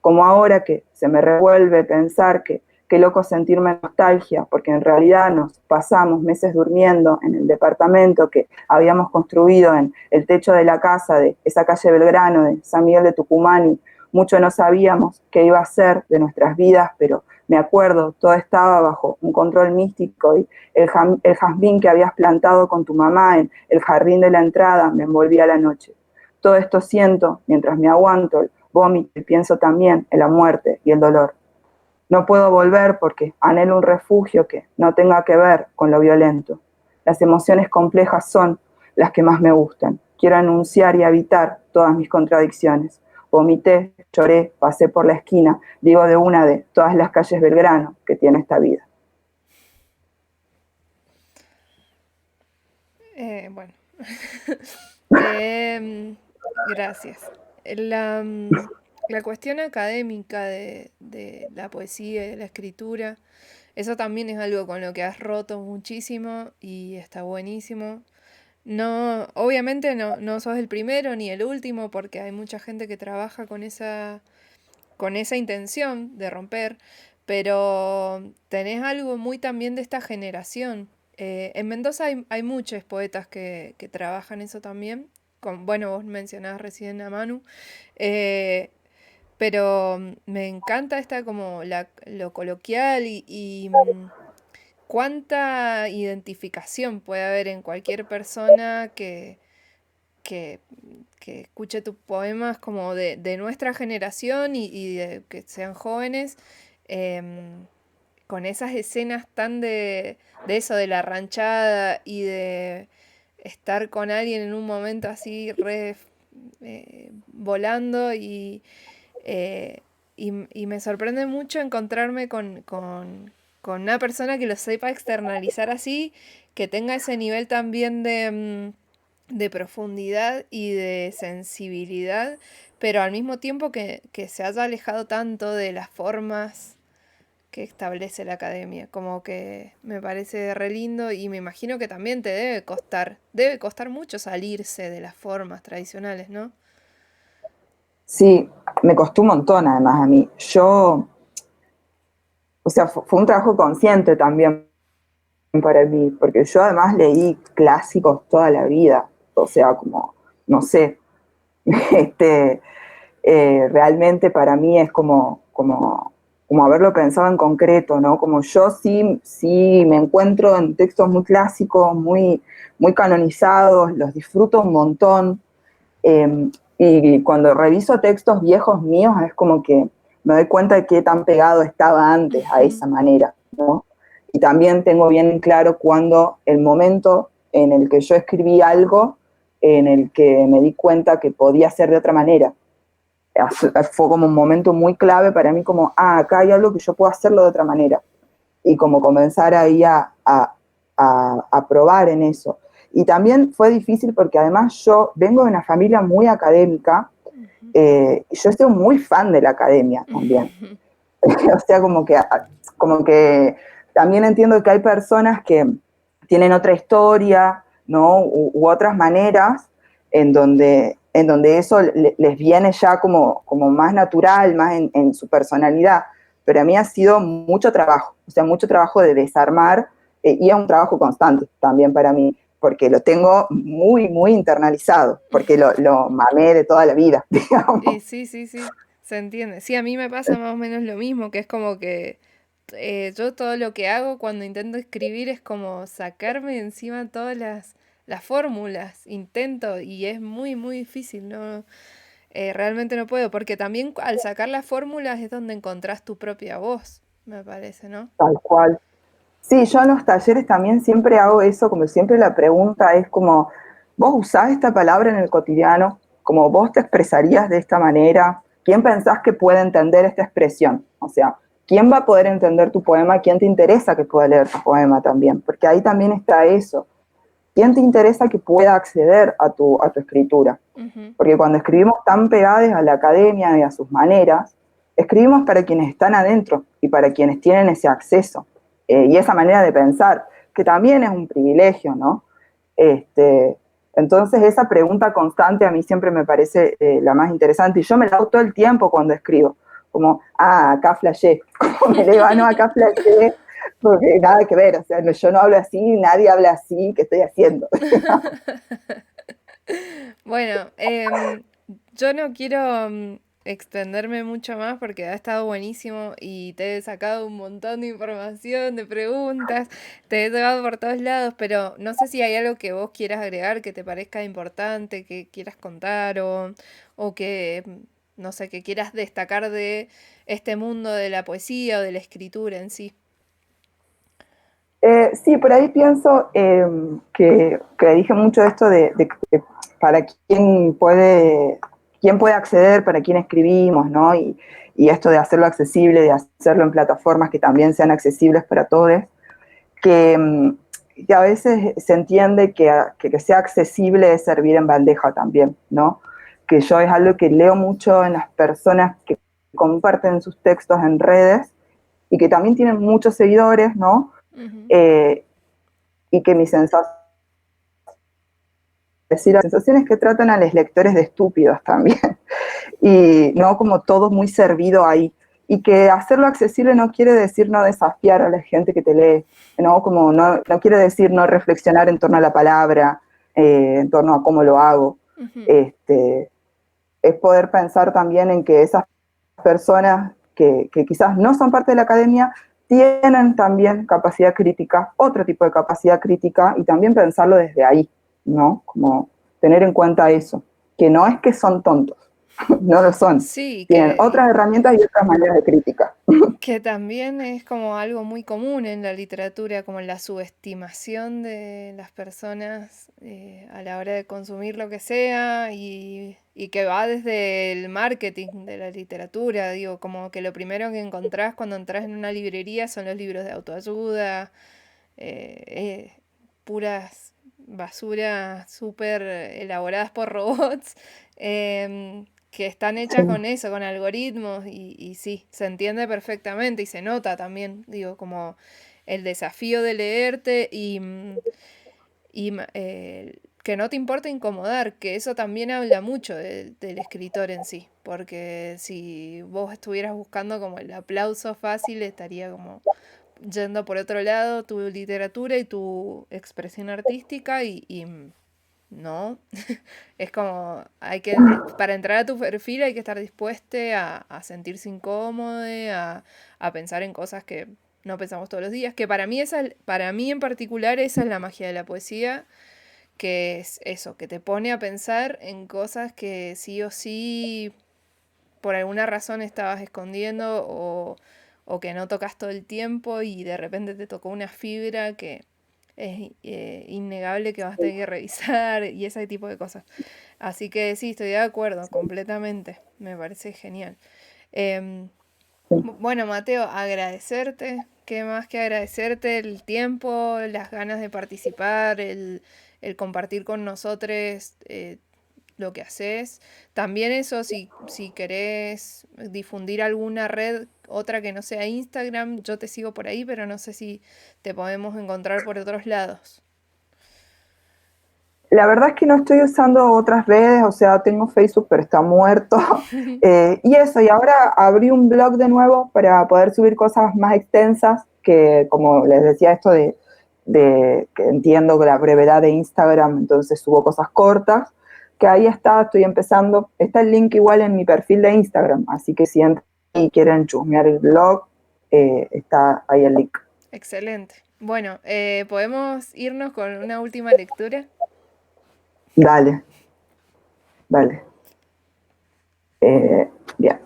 Como ahora que se me revuelve pensar que qué loco sentirme nostalgia, porque en realidad nos pasamos meses durmiendo en el departamento que habíamos construido en el techo de la casa de esa calle Belgrano, de San Miguel de Tucumán, y mucho no sabíamos qué iba a ser de nuestras vidas, pero me acuerdo, todo estaba bajo un control místico y el jazmín que habías plantado con tu mamá en el jardín de la entrada me envolvía la noche. Todo esto siento mientras me aguanto el vómito y pienso también en la muerte y el dolor. No puedo volver porque anhelo un refugio que no tenga que ver con lo violento. Las emociones complejas son las que más me gustan. Quiero anunciar y habitar todas mis contradicciones. Vomité, lloré, pasé por la esquina, digo de una de todas las calles Belgrano que tiene esta vida. Bueno, gracias. La, la cuestión académica de la poesía y de la escritura, eso también es algo con lo que has roto muchísimo y está buenísimo. No, obviamente no sos el primero ni el último, porque hay mucha gente que trabaja con esa intención de romper, pero tenés algo muy también de esta generación. En Mendoza hay muchos poetas que trabajan eso también. Bueno, vos mencionabas recién a Manu, eh, pero me encanta esta como lo coloquial y cuánta identificación puede haber en cualquier persona que, que escuche tus poemas como de nuestra generación y de que sean jóvenes, em, con esas escenas tan de eso, de la ranchada y de estar con alguien en un momento así re volando eh, y me sorprende mucho encontrarme con una persona que lo sepa externalizar así, que tenga ese nivel también de profundidad y de sensibilidad, pero al mismo tiempo que se haya alejado tanto de las formas que establece la academia. Como que me parece re lindo y me imagino que también te debe costar mucho salirse de las formas tradicionales, ¿no? Sí, me costó un montón además a mí. O sea, fue un trabajo consciente también para mí, porque yo además leí clásicos toda la vida, o sea, como, no sé, este, realmente para mí es como haberlo pensado en concreto, ¿no? Como yo sí me encuentro en textos muy clásicos, muy canonizados, los disfruto un montón, y cuando reviso textos viejos míos es como que me doy cuenta de qué tan pegado estaba antes a esa manera, ¿no? Y también tengo bien claro cuando el momento en el que yo escribí algo, en el que me di cuenta que podía ser de otra manera. Fue como un momento muy clave para mí, como, acá hay algo que yo puedo hacerlo de otra manera. Y como comenzar ahí a probar en eso. Y también fue difícil porque además yo vengo de una familia muy académica, y yo soy muy fan de la academia también. O sea, como que también entiendo que hay personas que tienen otra historia, ¿no? U otras maneras en donde eso les viene ya como más natural, más en su personalidad. Pero a mí ha sido mucho trabajo, o sea, mucho trabajo de desarmar, y es un trabajo constante también para mí, porque lo tengo muy internalizado, porque lo mamé de toda la vida, Y digamos. sí, se entiende. Sí, a mí me pasa más o menos lo mismo, que es como que yo todo lo que hago cuando intento escribir es como sacarme de encima todas las fórmulas, intento y es muy difícil, ¿no? Realmente no puedo, porque también al sacar las fórmulas es donde encontrás tu propia voz, me parece, ¿no? Tal cual. Sí, yo en los talleres también siempre hago eso, como siempre la pregunta es como, ¿vos usás esta palabra en el cotidiano? ¿Como vos te expresarías de esta manera? ¿Quién pensás que puede entender esta expresión? O sea, ¿quién va a poder entender tu poema? ¿Quién te interesa que pueda leer tu poema también? Porque ahí también está eso. ¿Quién te interesa que pueda acceder a tu escritura? Ujú. Porque cuando escribimos tan pegados a la academia y a sus maneras, escribimos para quienes están adentro y para quienes tienen ese acceso, y esa manera de pensar, que también es un privilegio, ¿no? Entonces esa pregunta constante a mí siempre me parece la más interesante y yo me la hago todo el tiempo cuando escribo, como, acá flashé, como me leo, no, acá flashé, porque nada que ver, o sea, yo no hablo así, nadie habla así, ¿qué estoy haciendo? Bueno, yo no quiero extenderme mucho más porque ha estado buenísimo y te he sacado un montón de información, de preguntas, te he llevado por todos lados, pero no sé si hay algo que vos quieras agregar que te parezca importante, que quieras contar o que, no sé, que quieras destacar de este mundo de la poesía o de la escritura en sí. Sí, por ahí pienso que dije mucho esto de que para quién puede acceder, para quién escribimos, ¿no? Y esto de hacerlo accesible, de hacerlo en plataformas que también sean accesibles para todos, que, que a veces se entiende que sea accesible es servir en bandeja también, ¿no? Que yo es algo que leo mucho en las personas que comparten sus textos en redes y que también tienen muchos seguidores, ¿no? Ujú. Eh, y que mi sensación, es decir, las sensaciones que tratan a los lectores de estúpidos también, y no como todo muy servido ahí, y que hacerlo accesible no quiere decir no desafiar a la gente que te lee, no, como no quiere decir no reflexionar en torno a la palabra, en torno a cómo lo hago, Ujú. este, es poder pensar también en que esas personas que quizás no son parte de la academia tienen también capacidad crítica, otro tipo de capacidad crítica, y también pensarlo desde ahí, ¿no? Como tener en cuenta eso, que no es que son tontos, no lo son, Sí, tienen otras herramientas y otras maneras de crítica. que también es como algo muy común en la literatura, como la subestimación de las personas a la hora de consumir lo que sea y que va desde el marketing de la literatura, digo, como que lo primero que encontrás cuando entras en una librería son los libros de autoayuda, puras basuras súper elaboradas por robots. Que están hechas Sí. con eso, con algoritmos, y sí, se entiende perfectamente y se nota también, digo, como el desafío de leerte que no te importa incomodar, que eso también habla mucho del escritor en sí, porque si vos estuvieras buscando como el aplauso fácil, estaría como yendo por otro lado tu literatura y tu expresión artística y no, es como, para entrar a tu perfil hay que estar dispuesto a sentirse incómodo, a pensar en cosas que no pensamos todos los días, que para mí, para mí en particular esa es la magia de la poesía, que es eso, que te pone a pensar en cosas que sí o sí por alguna razón estabas escondiendo o que no tocas todo el tiempo y de repente te tocó una fibra que es innegable que vas a tener que revisar y ese tipo de cosas. Así que sí, estoy de acuerdo, completamente. Me parece genial. Em, bueno, Mateo, agradecerte. ¿Qué más que agradecerte el tiempo, las ganas de participar, el compartir con nosotros lo que haces? También eso, si querés difundir alguna red, otra que no sea Instagram, yo te sigo por ahí, pero no sé si te podemos encontrar por otros lados. La verdad es que no estoy usando otras redes, o sea, tengo Facebook, pero está muerto. Y eso, y ahora abrí un blog de nuevo para poder subir cosas más extensas, que como les decía, esto de que entiendo que la brevedad de Instagram, entonces subo cosas cortas, que ahí está, estoy empezando. Está el link igual en mi perfil de Instagram, así que si entran y quieren chusmear el blog, está ahí el link. Excelente. Bueno, ¿podemos irnos con una última lectura? Dale, dale. Bien.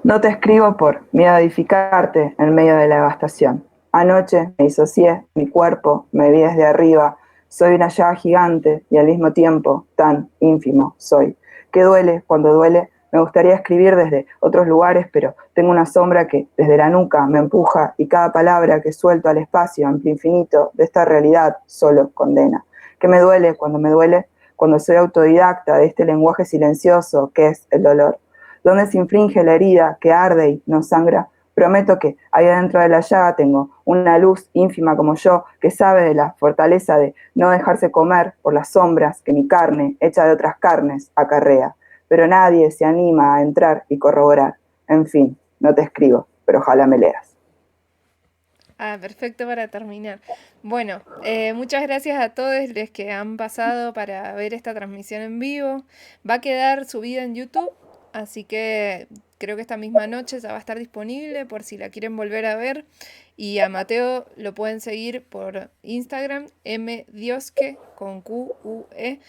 No te escribo por miedo a edificarte en medio de la devastación. Anoche me disocié, mi cuerpo, me vi desde arriba. Soy una llaga gigante y al mismo tiempo tan ínfimo soy. ¿Qué duele cuando duele? Me gustaría escribir desde otros lugares, pero tengo una sombra que desde la nuca me empuja y cada palabra que suelto al espacio amplio infinito de esta realidad solo condena. ¿Qué me duele cuando me duele? Cuando soy autodidacta de este lenguaje silencioso que es el dolor donde se infringe la herida que arde y no sangra. Prometo que ahí adentro de la llaga tengo una luz ínfima como yo que sabe de la fortaleza de no dejarse comer por las sombras que mi carne, hecha de otras carnes, acarrea. Pero nadie se anima a entrar y corroborar. En fin, no te escribo, pero ojalá me leas. Ah, perfecto para terminar. Bueno, muchas gracias a todos los que han pasado para ver esta transmisión en vivo. Va a quedar subida en YouTube, así que creo que esta misma noche ya va a estar disponible por si la quieren volver a ver. Y a Mateo lo pueden seguir por Instagram, mdiosque con QUE.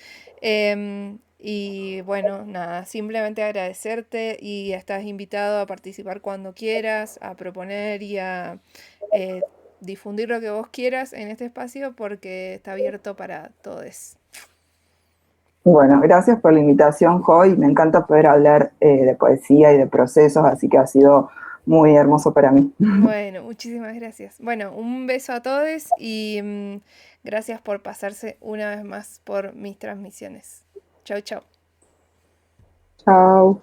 Y bueno, nada, simplemente agradecerte y estás invitado a participar cuando quieras, a proponer y a eh, difundir lo que vos quieras en este espacio porque está abierto para todos. Bueno, gracias por la invitación, Joy. Me encanta poder hablar de poesía y de procesos, así que ha sido muy hermoso para mí. Bueno, muchísimas gracias. Bueno, un beso a todos y gracias por pasarse una vez más por mis transmisiones. Chau, chau. Chao.